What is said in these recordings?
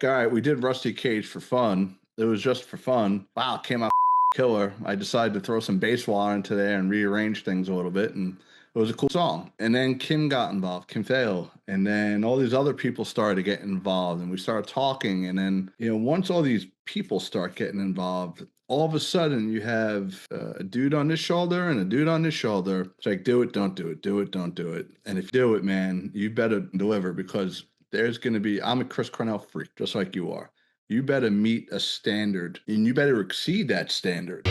All right, we did Rusty Cage for fun. It was just for fun. Wow, it came out killer. I decided to throw some bass wire into there and rearrange things a little bit, and it was a cool song. And then Kim got involved, Kim Fail, and then all these other people started to get involved, and we started talking. And then, once all these people start getting involved, all of a sudden you have a dude on this shoulder and a dude on this shoulder. It's like, do it, don't do it, do it, don't do it. And if you do it, man, you better deliver because there's going to be, I'm a Chris Cornell freak, just like you are. You better meet a standard and you better exceed that standard.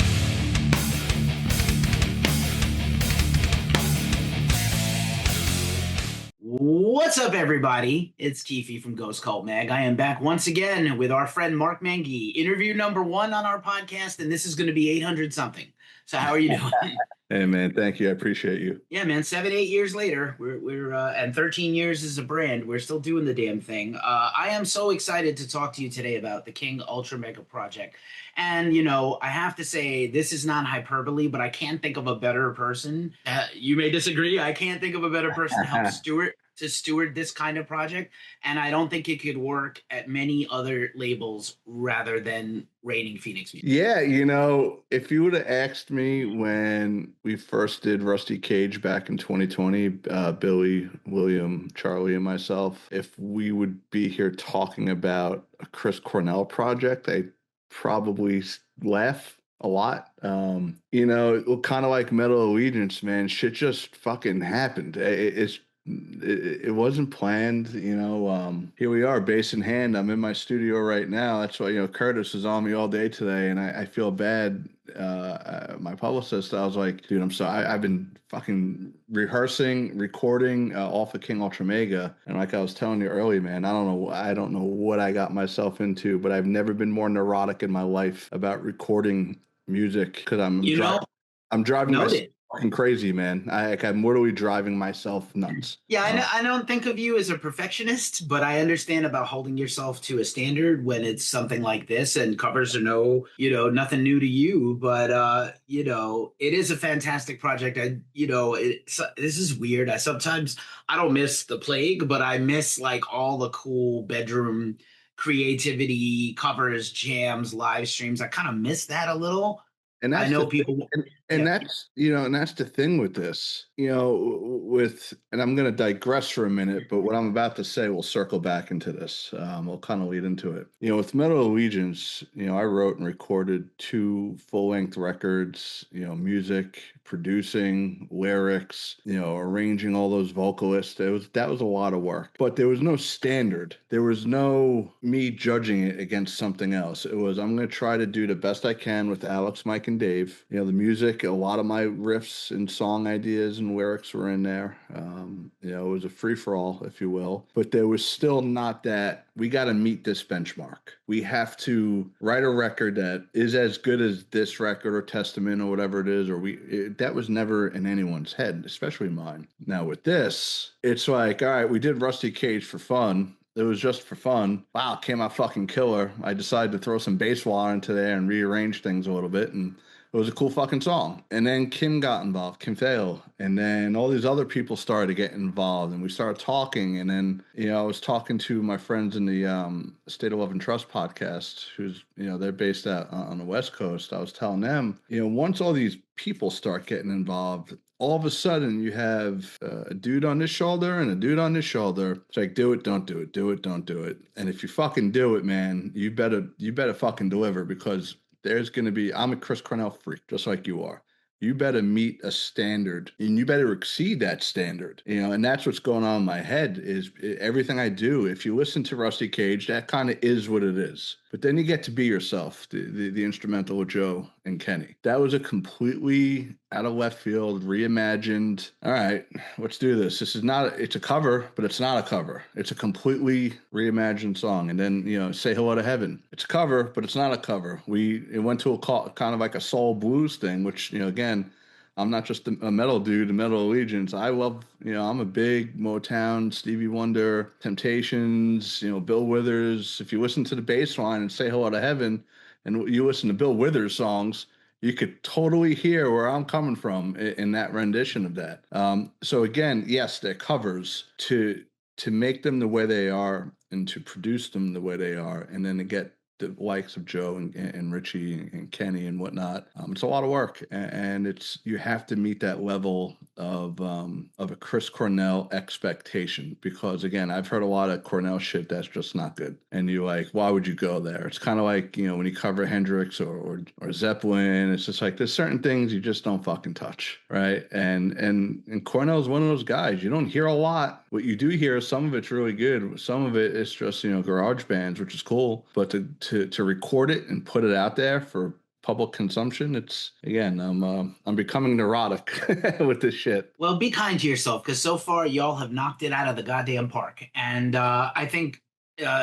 What's up, everybody? It's Keefe from Ghost Cult Mag. I am back once again with our friend Mark Menghi, interview number 1 on our podcast, and this is going to be 800 something. So, how are you doing? Hey, man, thank you. I appreciate you. Yeah, man. 7, 8 years later, we're and 13 years as a brand, we're still doing the damn thing. I am so excited to talk to you today about the King Ultramega project. And I have to say, this is not hyperbole, but I can't think of a better person. You may disagree. I can't think of a better person to help steward this kind of project, and I don't think it could work at many other labels rather than Reigning Phoenix Music. Yeah, if you would have asked me when we first did Rusty Cage back in 2020, Billy, William, Charlie, and myself, if we would be here talking about a Chris Cornell project, I'd probably laugh a lot. Kind of like Metal Allegiance, man, shit just fucking happened. It wasn't planned, here we are, bass in hand. I'm in my studio right now. That's why, Curtis is on me all day today, and I feel bad. My publicist, I was like, dude, I'm sorry. I've been fucking rehearsing, recording off of King Ultramega. And like I was telling you earlier, man, I don't know what I got myself into, but I've never been more neurotic in my life about recording music because I'm driving myself fucking crazy, man. I'm literally driving myself nuts. Yeah, I don't think of you as a perfectionist, but I understand about holding yourself to a standard when it's something like this, and covers are nothing new to you, but it is a fantastic project. This is weird. I don't miss the plague, but I miss like all the cool bedroom creativity, covers, jams, live streams. I kind of miss that a little. And that's I know people. and that's and that's the thing with this, and I'm going to digress for a minute, but what I'm about to say will circle back into this. We'll kind of lead into it. With Metal Allegiance, I wrote and recorded 2 full-length records, music, producing, lyrics, arranging all those vocalists. That was a lot of work, but there was no standard. There was no me judging it against something else. It was, I'm going to try to do the best I can with Alex, Mike, and Dave. The music, a lot of my riffs and song ideas and lyrics were in there. It was a free-for-all, if you will, but there was still not that we got to meet this benchmark. We have to write a record that is as good as this record or Testament or whatever it is, that was never in anyone's head, especially mine. Now with this, it's like, all right, we did Rusty Cage for fun. It was just for fun. Wow, it came out fucking killer. I decided to throw some bass wire into there and rearrange things a little bit, and it was a cool fucking song. And then Kim got involved, Kim Fail. And then all these other people started to get involved, and we started talking. And then, I was talking to my friends in the State of Love and Trust podcast, who's, they're based out on the West Coast. I was telling them, once all these people start getting involved, all of a sudden you have a dude on this shoulder and a dude on this shoulder. It's like, do it, don't do it, do it, don't do it. And if you fucking do it, man, you better fucking deliver because there's going to be, I'm a Chris Cornell freak, just like you are. You better meet a standard and you better exceed that standard, and that's what's going on in my head is everything I do. If you listen to Rusty Cage, that kind of is what it is. But then you get to be yourself, the instrumental with Joe and Kenny. That was a completely out of left field, reimagined. All right, let's do this. This is not, it's a cover, but it's not a cover. It's a completely reimagined song. And then, Say Hello to Heaven. It's a cover, but it's not a cover. It went to a kind of like a soul blues thing, which, again, I'm not just a metal dude, a Metal Allegiance. I love, I'm a big Motown, Stevie Wonder, Temptations, Bill Withers. If you listen to the bass line and Say Hello to Heaven and you listen to Bill Withers songs, you could totally hear where I'm coming from in that rendition of that. So again, yes, they're covers to to make them the way they are and to produce them the way they are, and then to get the likes of Joe and Richie and Kenny and whatnot. It's a lot of work, and it's you have to meet that level of a Chris Cornell expectation, because again, I've heard a lot of Cornell shit that's just not good, and you're like, why would you go there? It's kind of like, you know, when you cover Hendrix or Zeppelin, it's just like there's certain things you just don't fucking touch, right? And Cornell's one of those guys. You don't hear a lot. What you do hear, some of it's really good. Some of it is just, you know, garage bands, which is cool. But to record it and put it out there for public consumption, it's again, I'm becoming neurotic with this shit. Well, be kind to yourself, because so far y'all have knocked it out of the goddamn park. And I think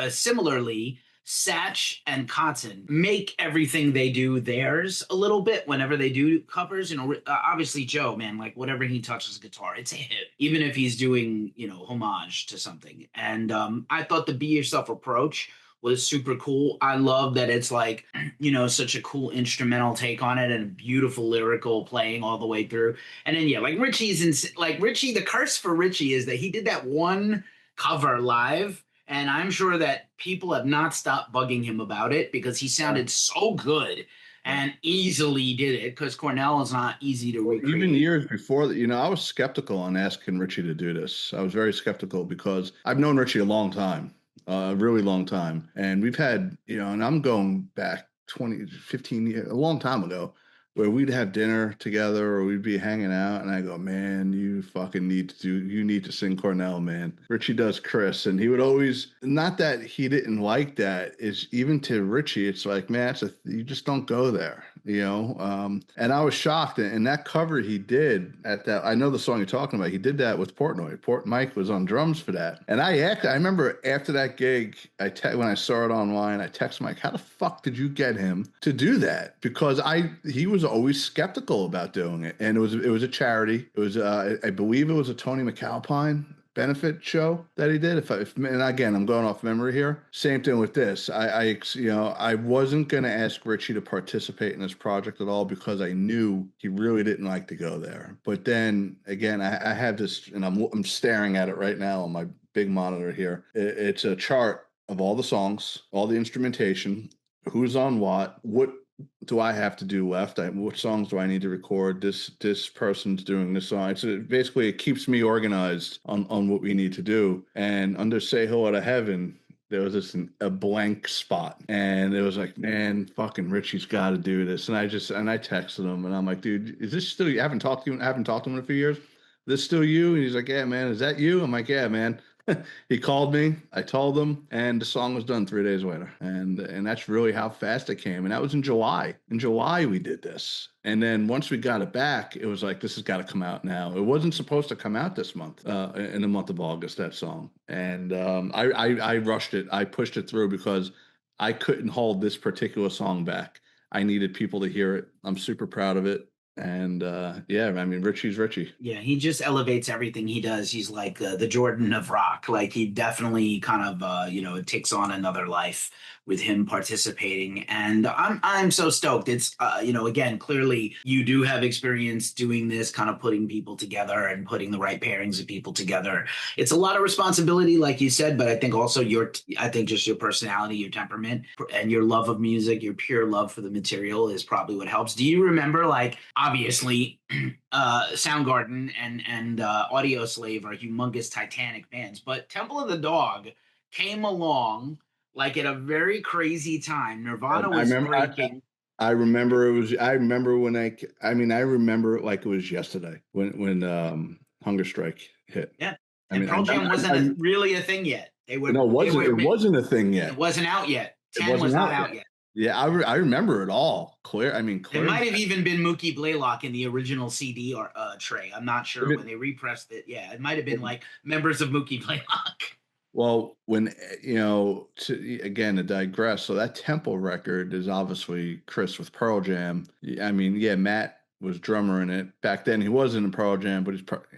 similarly, Satch and Cotton make everything they do theirs a little bit whenever they do covers. You know, obviously Joe, man, like whatever he touches guitar, it's a hit, even if he's doing, you know, homage to something. And I thought the Be Yourself approach was super cool. I love that it's like, you know, such a cool instrumental take on it and beautiful lyrical playing all the way through. And then, yeah, like Richie, the curse for Richie is that he did that one cover live. And I'm sure that people have not stopped bugging him about it because he sounded so good and easily did it, because Cornell is not easy to recreate. Even years before that, you know, I was skeptical on asking Richie to do this. I was very skeptical because I've known Richie a long time, a really long time. And we've had, you know, and I'm going back 20, 15 years, a long time ago, where we'd have dinner together or we'd be hanging out. And I go, man, you fucking you need to sing Cornell, man. Richie does Chris. And he would always, not that he didn't like that, is even to Richie, it's like, man, you just don't go there, you know? And I was shocked. And that cover he did at that, I know the song you're talking about, he did that with Portnoy. Mike was on drums for that. And I remember after that gig, when I saw it online, I texted Mike, how the fuck did you get him to do that? Because he was always skeptical about doing it. And it was a charity. It was, I believe it was a Tony McAlpine benefit show that he did. And again, I'm going off memory here. Same thing with this. I wasn't going to ask Richie to participate in this project at all because I knew he really didn't like to go there. But then again, I have this, and I'm staring at it right now on my big monitor here. It's a chart of all the songs, all the instrumentation, who's on what do I have to do left? What songs do I need to record? This person's doing this song. So basically, it keeps me organized on what we need to do. And under Say Hello to Heaven, there was a blank spot, and it was like, man, fucking Richie's got to do this. And I texted him, and I'm like, dude, is this still you? I haven't talked to him in a few years. Is this still you? And he's like, yeah, man. Is that you? I'm like, yeah, man. He called me, I told him, and the song was done 3 days later. And that's really how fast it came. And that was in July. In July, we did this. And then once we got it back, it was like, this has got to come out now. It wasn't supposed to come out this month, in the month of August, that song. And I rushed it. I pushed it through because I couldn't hold this particular song back. I needed people to hear it. I'm super proud of it. And yeah, I mean, Richie's Richie. Yeah, he just elevates everything he does. He's like the Jordan of rock. Like he definitely kind of it takes on another life with him participating. And I'm so stoked. It's again, clearly you do have experience doing this, kind of putting people together and putting the right pairings of people together. It's a lot of responsibility, like you said, but I think also just your personality, your temperament, and your love of music, your pure love for the material is probably what helps. Do you remember, like, obviously, Soundgarden and Audio Slave are humongous Titanic bands, but Temple of the Dog came along like at a very crazy time. Nirvana was breaking. I remember it was. I remember when I remember it like it was yesterday when Hunger Strike hit. Yeah, and Pearl Jam wasn't really a thing yet. It wasn't a thing yet. It wasn't out yet. 10 was not out yet. Yeah, I remember it all. Clear. It might have even been Mookie Blaylock in the original CD or tray. I'm not sure when they repressed it. Yeah, it might have been like members of Mookie Blaylock. Well, when to digress, so that Temple record is obviously Chris with Pearl Jam. I mean, yeah, Matt was drummer in it. Back then he wasn't in Pearl Jam, but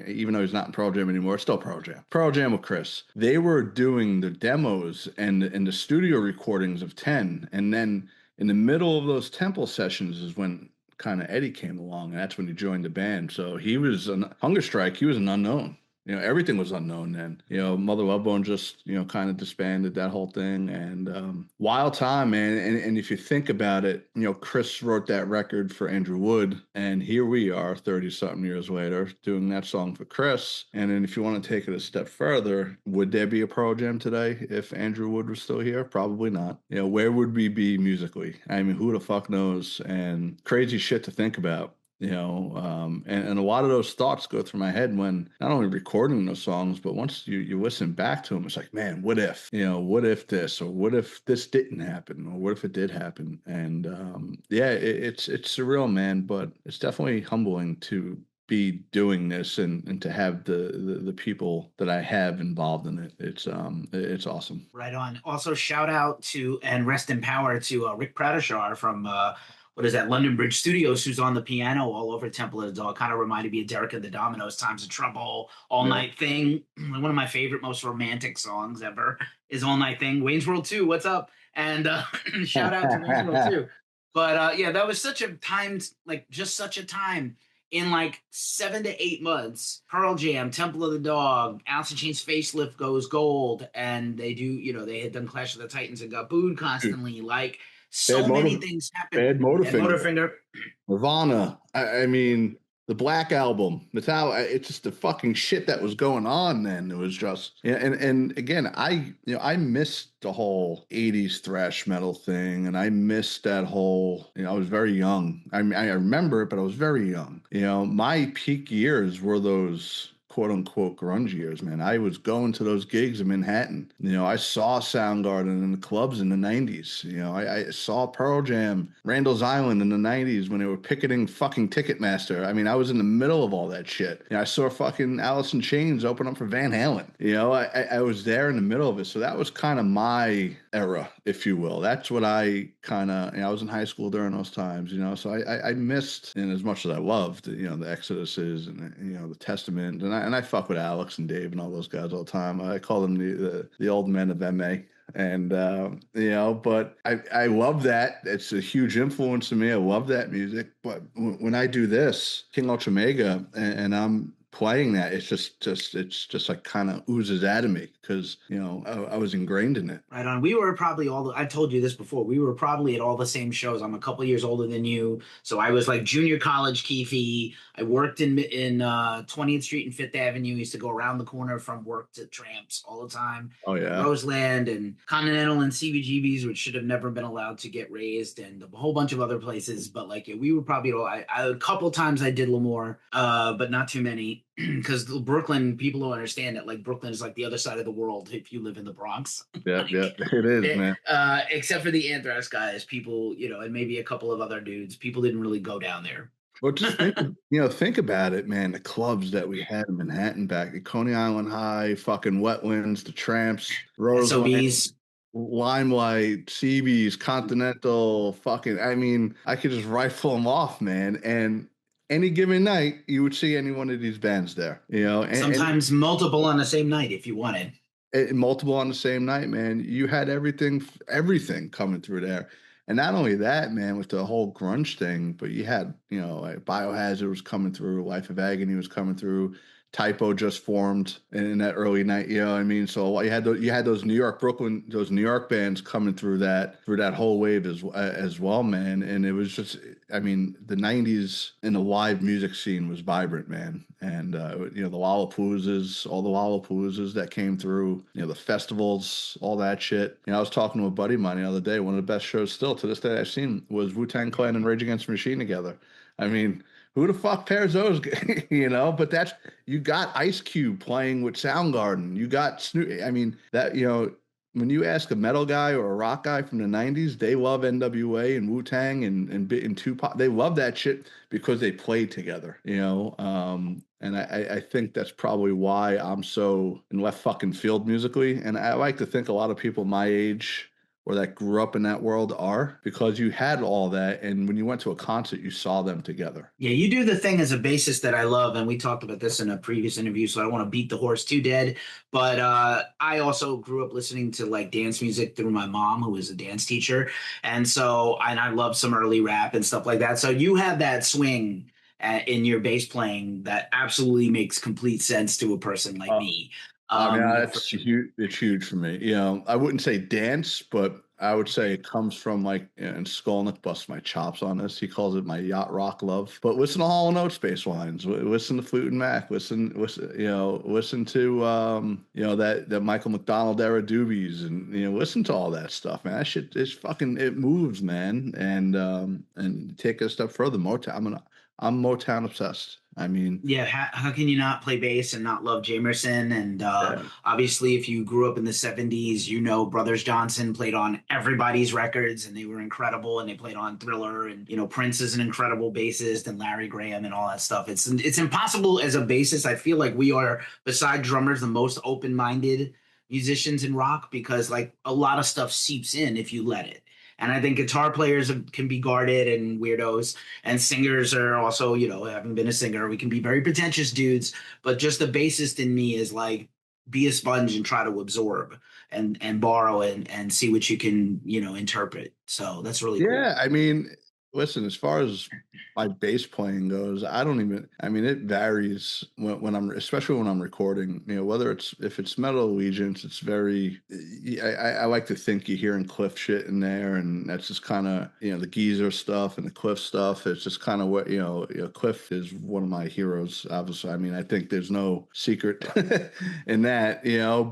even though he's not in Pearl Jam anymore, it's still Pearl Jam. Pearl Jam with Chris. They were doing the demos and the studio recordings of 10. And then in the middle of those Temple sessions is when kind of Eddie came along, and that's when he joined the band. So he was Hunger Strike. He was an unknown. everything was unknown then. Mother Love Bone just, kind of disbanded that whole thing. And wild time, man. And if you think about it, Chris wrote that record for Andrew Wood. And here we are 30 something years later doing that song for Chris. And then if you want to take it a step further, would there be a Pearl Jam today if Andrew Wood was still here? Probably not. Where would we be musically? I mean, who the fuck knows? And crazy shit to think about. And a lot of those thoughts go through my head when not only recording those songs, but once you listen back to them, it's like, man, what if, what if this, or what if this didn't happen, or what if it did happen? And yeah, it's surreal, man, but it's definitely humbling to be doing this and to have the people that I have involved in it. It's awesome. Right on. Also, shout out to and rest in power to Rick Pratashar from what is that, London Bridge Studios, who's on the piano all over Temple of the Dog. Kind of reminded me of Derek and the Dominoes, Times of Trouble, All Night Thing. One of my favorite, most romantic songs ever is All Night Thing. Wayne's World 2, what's up? And shout out to Wayne's World 2. But yeah, that was such a time, like just such a time in like 7 to 8 months. Pearl Jam, Temple of the Dog, Alice in Chains Facelift goes gold, and they do, they had done Clash of the Titans and got booed constantly. Like so many things happened. Bad Motorfinger. Nirvana. I mean, the Black Album, Metallica. It's just the fucking shit that was going on then. It was just, and again, I missed the whole '80s thrash metal thing, and I missed that whole. I was very young. I mean, I remember it, but I was very young. My peak years were those quote unquote grunge years, man. I was going to those gigs in Manhattan. I saw Soundgarden in the clubs in the 90s. I saw Pearl Jam, Randall's Island in the 90s when they were picketing fucking Ticketmaster. I mean, I was in the middle of all that shit. I saw fucking Alice in Chains open up for Van Halen. I was there in the middle of it. So that was kind of my era, if you will. That's what I kind of, I was in high school during those times, so I missed, and as much as I loved, the Exoduses and, the Testament, and I fuck with Alex and Dave and all those guys all the time. I call them the old men of MA. And but I love that. It's a huge influence to me. I love that music. But when I do this, King Ultramega, and I'm playing that, it's just like kind of oozes out of me because I was ingrained in it. Right on. We were probably I've told you this before. We were probably at all the same shows. I'm a couple years older than you, so I was like junior college Keefe. I worked in 20th Street and Fifth Avenue. I used to go around the corner from work to Tramps all the time. Oh yeah, Roseland and Continental and CBGBs, which should have never been allowed to get raised, and a whole bunch of other places. But like, yeah, we were probably a couple times I did Lemoore, but not too many. Because Brooklyn, people don't understand that. Like Brooklyn is like the other side of the world if you live in the Bronx. Yeah, yeah, it is, man. Except for the Anthrax guys, people, and maybe a couple of other dudes. People didn't really go down there. Well, just think about it, man. The clubs that we had in Manhattan back at Coney Island High, fucking Wetlands, the Tramps, Roseland, Limelight, CB's, Continental, fucking. I mean, I could just rifle them off, man, and any given night, you would see any one of these bands there, And, sometimes multiple on the same night if you wanted. Multiple on the same night, man. You had everything coming through there. And not only that, man, with the whole grunge thing, but you had, like Biohazard was coming through, Life of Agony was coming through, Typo just formed in that early night, I mean, so you had those New York, Brooklyn, those New York bands coming through that whole wave as well, man. And it was just, I mean, the '90s in the live music scene was vibrant, man. And the Lollapaloozas, all the Lollapaloozas that came through, the festivals, all that shit. I was talking to a buddy of mine the other day. One of the best shows still to this day I've seen was Wu-Tang Clan and Rage Against the Machine together. I mean, who the fuck pairs those? But you got Ice Cube playing with Soundgarden. You got Snoop. I mean, that, when you ask a metal guy or a rock guy from the '90s, they love NWA and Wu-Tang and Tupac. They love that shit because they played together, And I think that's probably why I'm so in left fucking field musically. And I like to think a lot of people my age or that grew up in that world are, because you had all that, and when you went to a concert, you saw them together. Yeah, you do the thing as a bassist that I love, and we talked about this in a previous interview, so I don't want to beat the horse too dead, but I also grew up listening to like dance music through my mom, who was a dance teacher, and I love some early rap and stuff like that. So you have that swing in your bass playing that absolutely makes complete sense to a person like me. I mean, For that's sure. huge. It's huge for me. I wouldn't say dance, but I would say it comes from like, and Skolnick busts my chops on this. He calls it my yacht rock love. But listen to Hall and Oates bass lines. Listen to Fleetwood Mac. Listen to that Michael McDonald era doobies, and listen to all that stuff, man. That shit is fucking. It moves, man. And take it a step further, Motown. I'm Motown obsessed. I mean, Yeah, how can you not play bass and not love Jamerson? And yeah. obviously, if you grew up in the 70s, you know Brothers Johnson played on everybody's records and they were incredible, and they played on Thriller, and Prince is an incredible bassist, and Larry Graham and all that stuff. It's impossible as a bassist. I feel like we are, beside drummers, the most open-minded musicians in rock, because like a lot of stuff seeps in if you let it. And I think guitar players can be guarded and weirdos, and singers are also, having been a singer, we can be very pretentious dudes, but just the bassist in me is like, be a sponge and try to absorb and borrow and see what you can, interpret. So that's really cool. Yeah, I mean, listen, as far as my bass playing goes, I mean, it varies when especially when I'm recording, whether if it's Metal Allegiance, it's very, I like to think you're hearing Cliff shit in there, and that's just kind of, the Geezer stuff and the Cliff stuff. It's just kind of what, Cliff is one of my heroes, obviously. I mean, I think there's no secret in that,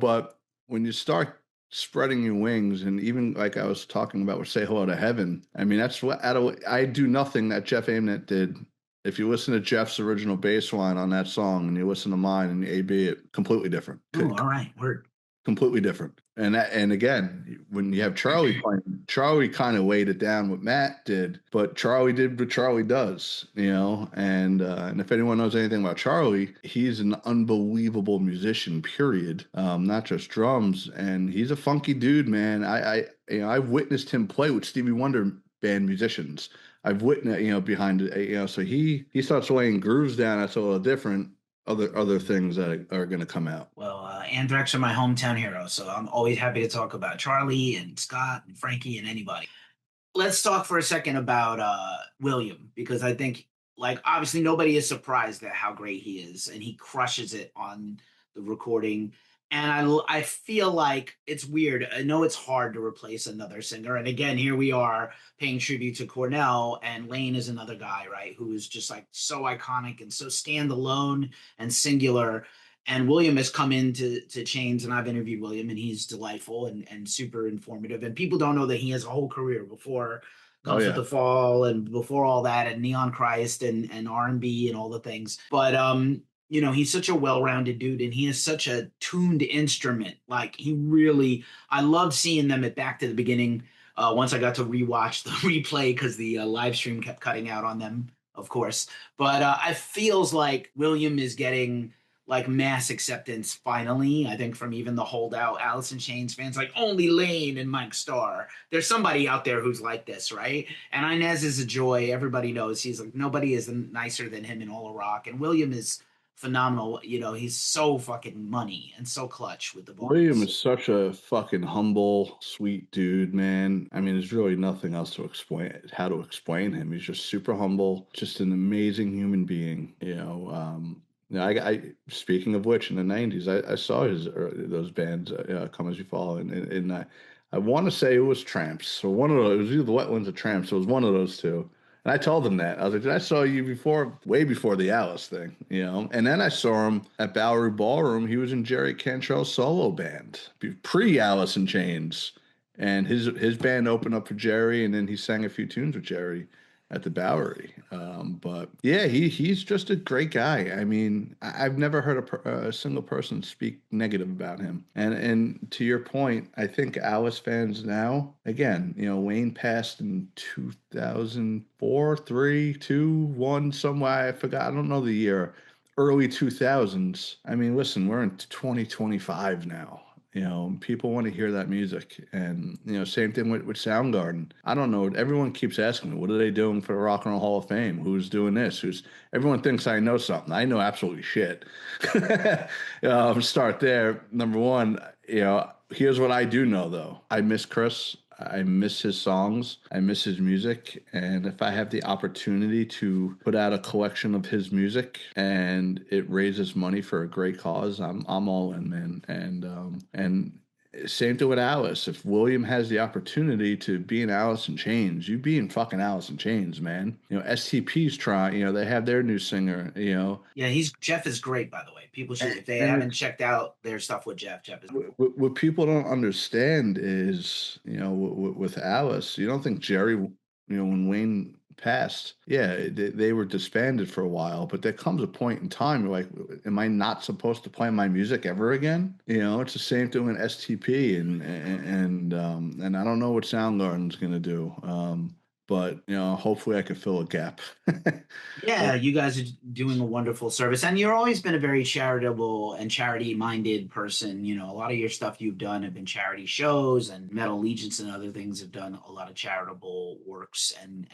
but when you start spreading your wings, and even like I was talking about with Say Hello to Heaven, I mean, that's what I do nothing that Jeff Ament did. If you listen to Jeff's original bass line on that song and you listen to mine and you AB it, completely different. Oh, all right. Word. Completely different. And again, when you have Charlie playing, Charlie kind of laid it down what Matt did, but Charlie did what Charlie does, and if anyone knows anything about Charlie, he's an unbelievable musician, period. Not just drums, and he's a funky dude, man. I've witnessed him play with Stevie Wonder band musicians. I've witnessed, behind it, so he starts laying grooves down. That's a little different. Other things that are going to come out. Well, Anthrax are my hometown heroes, so I'm always happy to talk about Charlie and Scott and Frankie and anybody. Let's talk for a second about William, because I think, like, obviously nobody is surprised at how great he is, and he crushes it on the recording. And I feel like it's weird. I know it's hard to replace another singer. And again, here we are paying tribute to Cornell, and Lane is another guy, right, who is just like so iconic and so standalone and singular. And William has come into Chains, and I've interviewed William, and he's delightful and super informative. And people don't know that he has a whole career before Oh Comes with yeah. the Fall and before all that, and Neon Christ and R&B and all the things. But he's such a well-rounded dude, and he has such a tuned instrument. Like, he really, I loved seeing them at Back to the Beginning. Once I got to rewatch the replay because the live stream kept cutting out on them, of course. But it feels like William is getting like mass acceptance finally. I think from even the holdout Alice in Chains fans, like only Lane and Mike Starr. There's somebody out there who's like this, right? And Inez is a joy. Everybody knows he's like, nobody is nicer than him in all of rock. And William is phenomenal. He's so fucking money and so clutch with the William vocals. is such a fucking humble, sweet dude, man. I mean, there's really nothing else to explain how to explain him. He's just super humble, just an amazing human being. I speaking of which, in the '90s, I saw those bands, Come As You Fall, and I want to say it was Tramps. So one of those, it was either the Wetlands or Tramps. It was one of those two. And I told them that. I was like, I saw you before, way before the Alice thing, And then I saw him at Bowery Ballroom. He was in Jerry Cantrell's solo band, pre-Alice in Chains. And his band opened up for Jerry, and then he sang a few tunes with Jerry at the Bowery. But yeah, he's just a great guy. I mean, I've never heard a single person speak negative about him. And to your point, I think Alice fans now, again, Wayne passed in 2004, 3, 2, 1, somewhere. I forgot. I don't know the year. Early 2000s. I mean, listen, we're in 2025 now. People want to hear that music. And, same thing with Soundgarden. I don't know. Everyone keeps asking me, what are they doing for the Rock and Roll Hall of Fame? Who's doing this? Everyone thinks I know something. I know absolutely shit. Start there. Number one, here's what I do know, though. I miss Chris. I miss his songs. I miss his music. And if I have the opportunity to put out a collection of his music and it raises money for a great cause, I'm all in, man. And same thing with Alice. If William has the opportunity to be in Alice in Chains, you be in fucking Alice in Chains, man. You know, STP's trying, you know, they have their new singer, you know. Yeah, he's Jeff is great, by the way. People should, if they And haven't checked out their stuff with Jeff, Jeff is what people don't understand is, you know, with Alice, you don't think Jerry, you know, when Wayne passed, yeah, they were disbanded for a while, but there comes a point in time you're like, am I not supposed to play my music ever again? You know, it's the same thing with STP, and I don't know what Soundgarden's gonna do. But you know, hopefully I could fill a gap. Yeah, you guys are doing a wonderful service, and you've always been a very charitable and charity-minded person. You know, a lot of your stuff you've done have been charity shows, and Metal Allegiance and other things have done a lot of charitable works and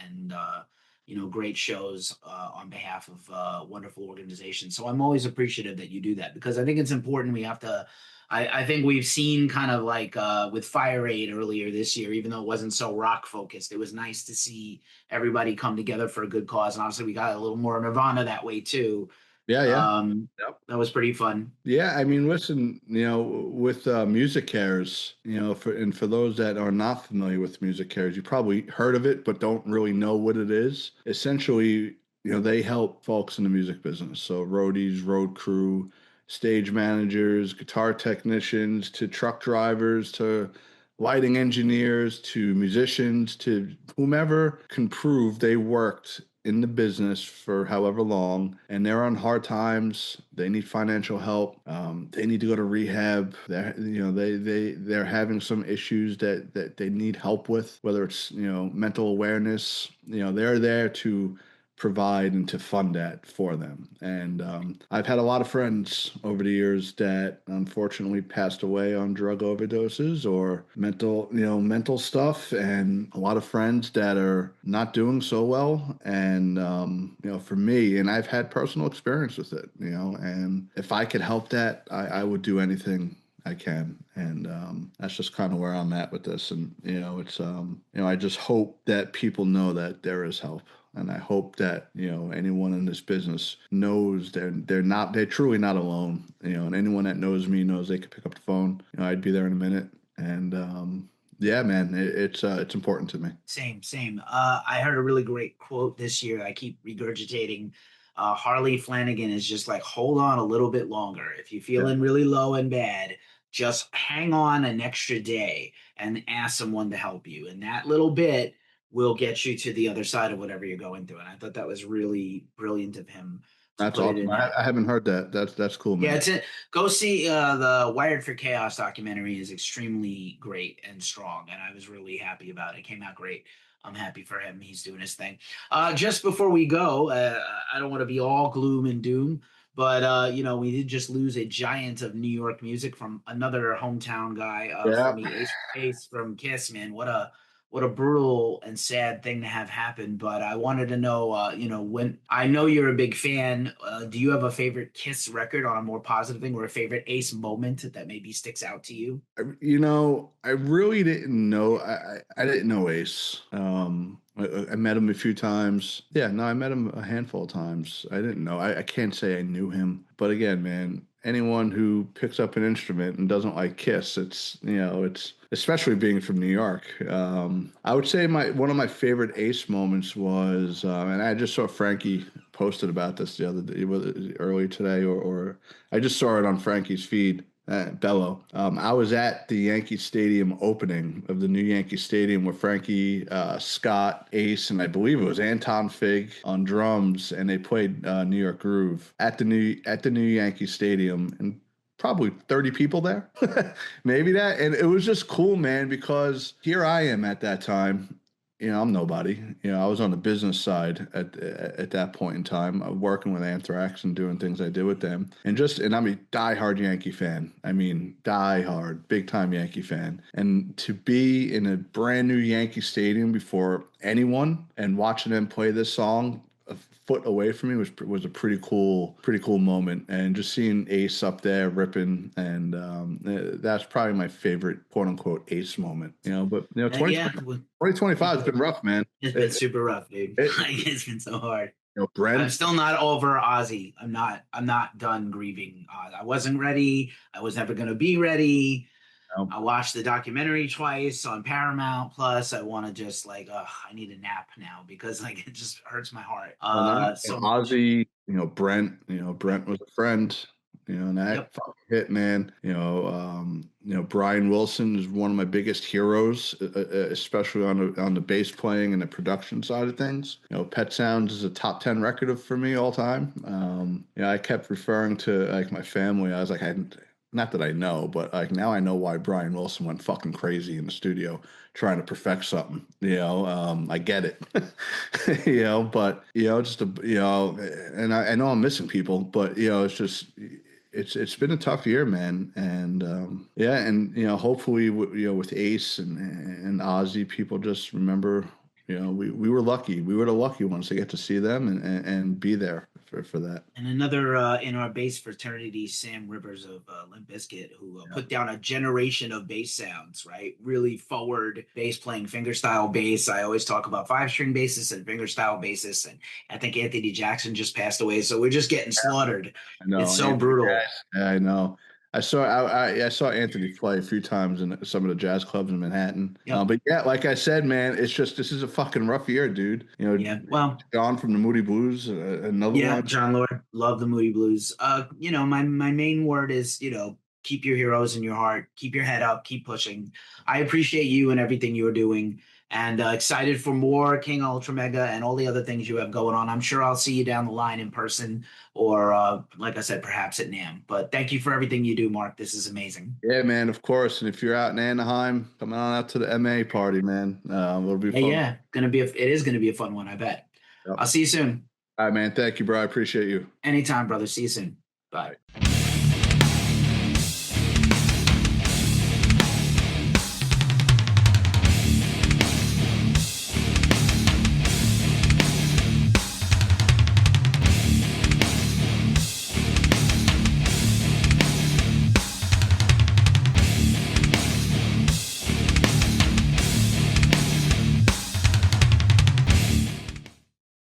you know, great shows on behalf of wonderful organizations. So I'm always appreciative that you do that because I think it's important. We have to. I think we've seen kind of like with Fire Aid earlier this year, even though it wasn't so rock focused, it was nice to see everybody come together for a good cause. And obviously, we got a little more Nirvana that way too. Yeah, yeah. Um, Yep. that was pretty fun. Yeah, I mean, listen, you know, with Music Cares, you know, for those that are not familiar with Music Cares, you probably heard of it, but don't really know what it is. Essentially, you know, they help folks in the music business. So roadies, road crew, stage managers, guitar technicians, to truck drivers, to lighting engineers, to musicians, to whomever can prove they worked in the business for however long and they're on hard times, they need financial help, they need to go to rehab, they're having some issues that they need help with, whether it's, you know, mental awareness, you know, they're there to provide and to fund that for them. And I've had a lot of friends over the years that unfortunately passed away on drug overdoses or mental stuff, and a lot of friends that are not doing so well. And you know, for me, and I've had personal experience with it, you know, and if I could help that, I would do anything I can. And that's just kind of where I'm at with this. And, you know, it's, you know, I just hope that people know that there is help. And I hope that, you know, anyone in this business knows they're truly not alone. You know, and anyone that knows me knows they could pick up the phone. You know, I'd be there in a minute. And yeah, man, it's important to me. Same, same. I heard a really great quote this year. I keep regurgitating. Harley Flanagan is just like, hold on a little bit longer. If you're Yeah, feeling really low and bad, just hang on an extra day and ask someone to help you. And that little bit will get you to the other side of whatever you're going through. And I thought that was really brilliant of him to that's put it awesome. in that. I haven't heard that. That's cool, Yeah, man. it's it. Go see the Wired for Chaos documentary is extremely great and strong, and I was really happy about it. It came out great. I'm happy for him. He's doing his thing. Just before we go, I don't want to be all gloom and doom, but you know, we did just lose a giant of New York music from another hometown guy for Yeah. me, Ace from Kiss. Man, what a brutal and sad thing to have happen. But I wanted to know, you know, when I know you're a big fan, do you have a favorite Kiss record on a more positive thing or a favorite Ace moment that maybe sticks out to you? You know, I really didn't know. I didn't know Ace. I met him a few times. Yeah, no, I met him a handful of times. I didn't know. I can't say I knew him. But again, man, anyone who picks up an instrument and doesn't like Kiss, it's, you know, it's especially being from New York. I would say my one of my favorite Ace moments was, and I just saw Frankie posted about this the other day, whether early today or I just saw it on Frankie's feed. Bello. I was at the Yankee Stadium opening of the new Yankee Stadium with Frankie, Scott, Ace, and I believe it was Anton Fig on drums, and they played New York Groove at the new Yankee Stadium, and probably 30 people there, maybe that. And it was just cool, man, because here I am at that time. You know, I'm nobody. You know, I was on the business side at that point in time, working with Anthrax and doing things I did with them, and I'm a diehard Yankee fan. I mean, diehard, big time Yankee fan. And to be in a brand new Yankee Stadium before anyone and watching them play this song foot away from me was a pretty cool moment. And just seeing Ace up there ripping, and that's probably my favorite quote unquote Ace moment. But Yeah, 2025 has been rough, man. it's been super rough, dude. It, Like it's been so hard. I'm Brent. still not over Ozzy. I'm not done grieving Oz. I wasn't ready. I was never gonna be ready. I watched the documentary twice on Paramount Plus. I want to just like, I need a nap now because like it just hurts my heart. So much. Ozzy, Brent, Brent was a friend, and that Yep. fucking hit, man. Brian Wilson is one of my biggest heroes, especially on the bass playing and the production side of things. Pet Sounds is a top 10 record for me all time. I kept referring to like my family. I was like, not that I know, but like now I know why Brian Wilson went fucking crazy in the studio trying to perfect something. I get it. But just and I know I'm missing people, but it's just it's been a tough year, man. And and hopefully with Ace and Ozzy, people just remember. We were lucky. We were the lucky ones to get to see them and be there for that. And another in our bass fraternity, Sam Rivers of Limp Bizkit, who put down a generation of bass sounds, right? Really forward bass playing fingerstyle bass. I always talk about 5-string bassists and fingerstyle bassists. And I think Anthony Jackson just passed away. So we're just getting slaughtered. I know. It's so brutal. Yeah, I know. I saw Anthony play a few times in some of the jazz clubs in Manhattan. Yep. But yeah, like I said, man, it's just this is a fucking rough year, dude. Yeah. Well, gone from the Moody Blues, another one. John Lord, love the Moody Blues. My main word is, keep your heroes in your heart, keep your head up, keep pushing. I appreciate you and everything you're doing, and excited for more King Ultramega and all the other things you have going on. I'm sure I'll see you down the line in person, or like I said, perhaps at NAMM. But thank you for everything you do, Mark. This is amazing. Yeah, man, of course. And if you're out in Anaheim, come on out to the MA party, man. It'll be fun. Yeah, it is gonna be a fun one, I bet. Yep. I'll see you soon. All right, man. Thank you, bro. I appreciate you. Anytime, brother. See you soon. Bye. Bye.